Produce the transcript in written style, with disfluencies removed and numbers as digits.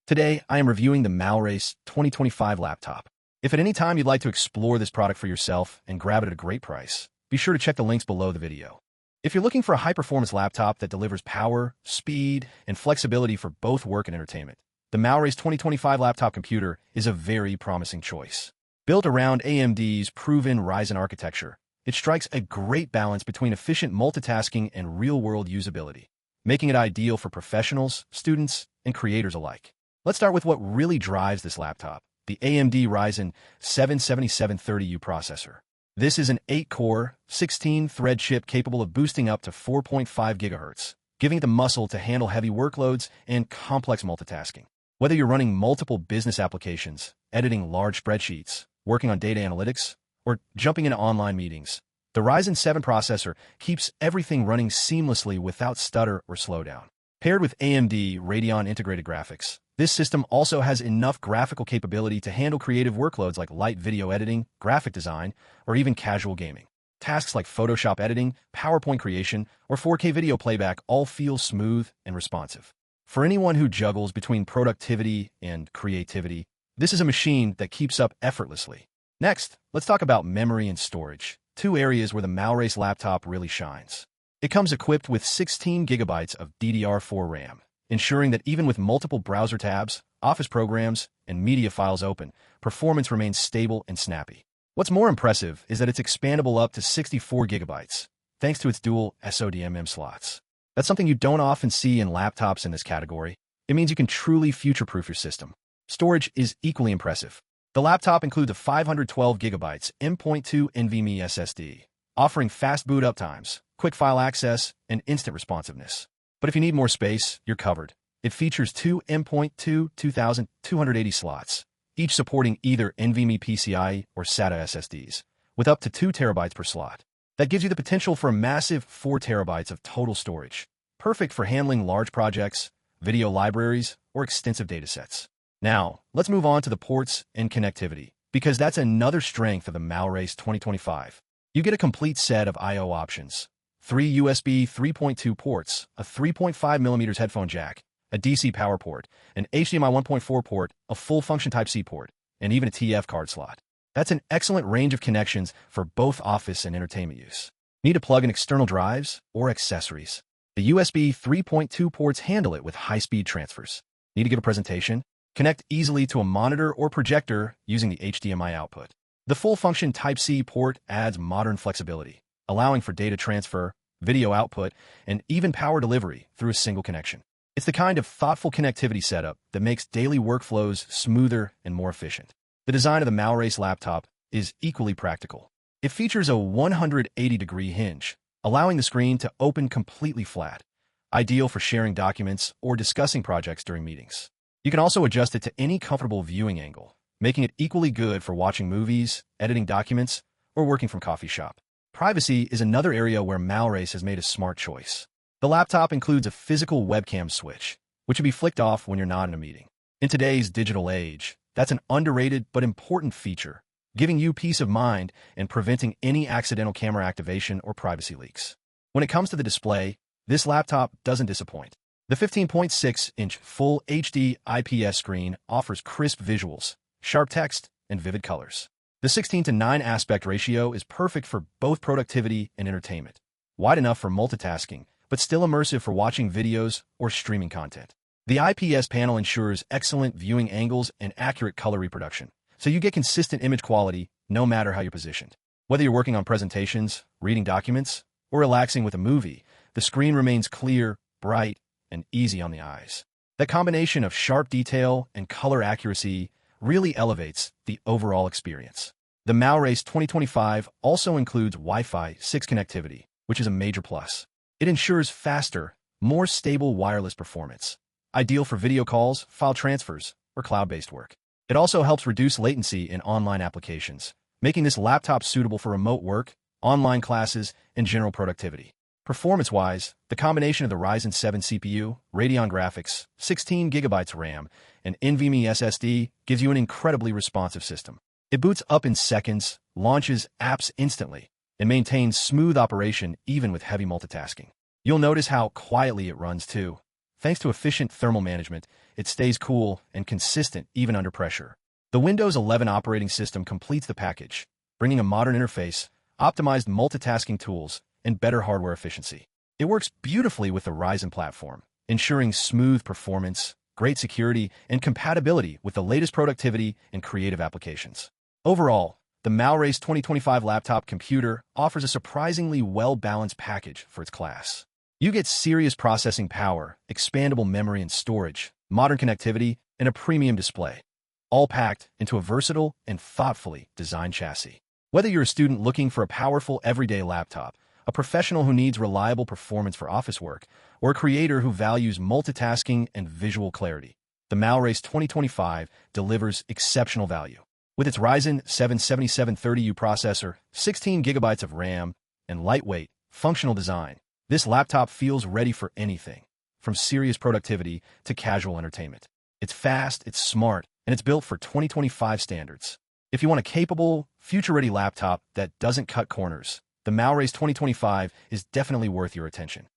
Today, I am reviewing the MALLRACE 2025 laptop. If at any time you'd like to explore this product for yourself and grab it at a great price, be sure to check the links below the video. If you're looking for a high-performance laptop that delivers power, speed, and flexibility for both work and entertainment, the MALLRACE 2025 laptop computer is a very promising choice. Built around AMD's proven Ryzen architecture, it strikes a great balance between efficient multitasking and real-world usability, making it ideal for professionals, students, and creators alike. Let's start with what really drives this laptop, the AMD Ryzen 7 7730U processor. This is an 8-core, 16-thread chip capable of boosting up to 4.5 GHz, giving it the muscle to handle heavy workloads and complex multitasking. Whether you're running multiple business applications, editing large spreadsheets, working on data analytics, or jumping into online meetings, the Ryzen 7 processor keeps everything running seamlessly without stutter or slowdown. Paired with AMD Radeon integrated graphics, this system also has enough graphical capability to handle creative workloads like light video editing, graphic design, or even casual gaming. Tasks like Photoshop editing, PowerPoint creation, or 4K video playback all feel smooth and responsive. For anyone who juggles between productivity and creativity, this is a machine that keeps up effortlessly. Next, let's talk about memory and storage, two areas where the MALLRACE laptop really shines. It comes equipped with 16 GB of DDR4 RAM, ensuring that even with multiple browser tabs, office programs, and media files open, performance remains stable and snappy. What's more impressive is that it's expandable up to 64 GB, thanks to its dual SODIMM slots. That's something you don't often see in laptops in this category. It means you can truly future-proof your system. Storage is equally impressive. The laptop includes a 512GB M.2 NVMe SSD, offering fast boot up times, quick file access, and instant responsiveness. But if you need more space, you're covered. It features two M.2 2280 slots, each supporting either NVMe PCIe or SATA SSDs, with up to 2 TB per slot. That gives you the potential for a massive 4 TB of total storage, perfect for handling large projects, video libraries, or extensive datasets. Now, let's move on to the ports and connectivity, because that's another strength of the MALLRACE 2025. You get a complete set of I/O options. 3 USB 3.2 ports, a 3.5mm headphone jack, a DC power port, an HDMI 1.4 port, a full-function Type-C port, and even a TF card slot. That's an excellent range of connections for both office and entertainment use. Need to plug in external drives or accessories? The USB 3.2 ports handle it with high-speed transfers. Need to give a presentation? Connect easily to a monitor or projector using the HDMI output. The full-function Type-C port adds modern flexibility, allowing for data transfer, video output, and even power delivery through a single connection. It's the kind of thoughtful connectivity setup that makes daily workflows smoother and more efficient. The design of the MALLRACE laptop is equally practical. It features a 180-degree hinge, allowing the screen to open completely flat, ideal for sharing documents or discussing projects during meetings. You can also adjust it to any comfortable viewing angle, making it equally good for watching movies, editing documents, or working from coffee shop. Privacy is another area where MALLRACE has made a smart choice. The laptop includes a physical webcam switch, which will be flicked off when you're not in a meeting. In today's digital age, that's an underrated but important feature, giving you peace of mind and preventing any accidental camera activation or privacy leaks. When it comes to the display, this laptop doesn't disappoint. The 15.6-inch Full HD IPS screen offers crisp visuals, sharp text, and vivid colors. The 16:9 aspect ratio is perfect for both productivity and entertainment, wide enough for multitasking, but still immersive for watching videos or streaming content. The IPS panel ensures excellent viewing angles and accurate color reproduction, so you get consistent image quality no matter how you're positioned. Whether you're working on presentations, reading documents, or relaxing with a movie, the screen remains clear, bright, and easy on the eyes. That combination of sharp detail and color accuracy really elevates the overall experience. The MALLRACE 2025 also includes Wi-Fi 6 connectivity, which is a major plus. It ensures faster, more stable wireless performance, ideal for video calls, file transfers, or cloud-based work. It also helps reduce latency in online applications, making this laptop suitable for remote work, online classes, and general productivity. Performance-wise, the combination of the Ryzen 7 CPU, Radeon Graphics, 16 GB RAM, and NVMe SSD gives you an incredibly responsive system. It boots up in seconds, launches apps instantly, and maintains smooth operation even with heavy multitasking. You'll notice how quietly it runs too, Thanks to efficient thermal management, it stays cool and consistent even under pressure. The Windows 11 operating system completes the package, bringing a modern interface, optimized multitasking tools, and better hardware efficiency. It works beautifully with the Ryzen platform, ensuring smooth performance, great security, and compatibility with the latest productivity and creative applications. Overall, the MALLRACE 2025 laptop computer offers a surprisingly well-balanced package for its class. You get serious processing power, expandable memory and storage, modern connectivity, and a premium display, all packed into a versatile and thoughtfully designed chassis. Whether you're a student looking for a powerful everyday laptop, a professional who needs reliable performance for office work, or a creator who values multitasking and visual clarity, the MALLRACE 2025 delivers exceptional value. With its Ryzen 7 7730U processor, 16 GB of RAM, and lightweight, functional design, this laptop feels ready for anything, from serious productivity to casual entertainment. It's fast, it's smart, and it's built for 2025 standards. If you want a capable, future-ready laptop that doesn't cut corners, the MALLRACE 2025 is definitely worth your attention.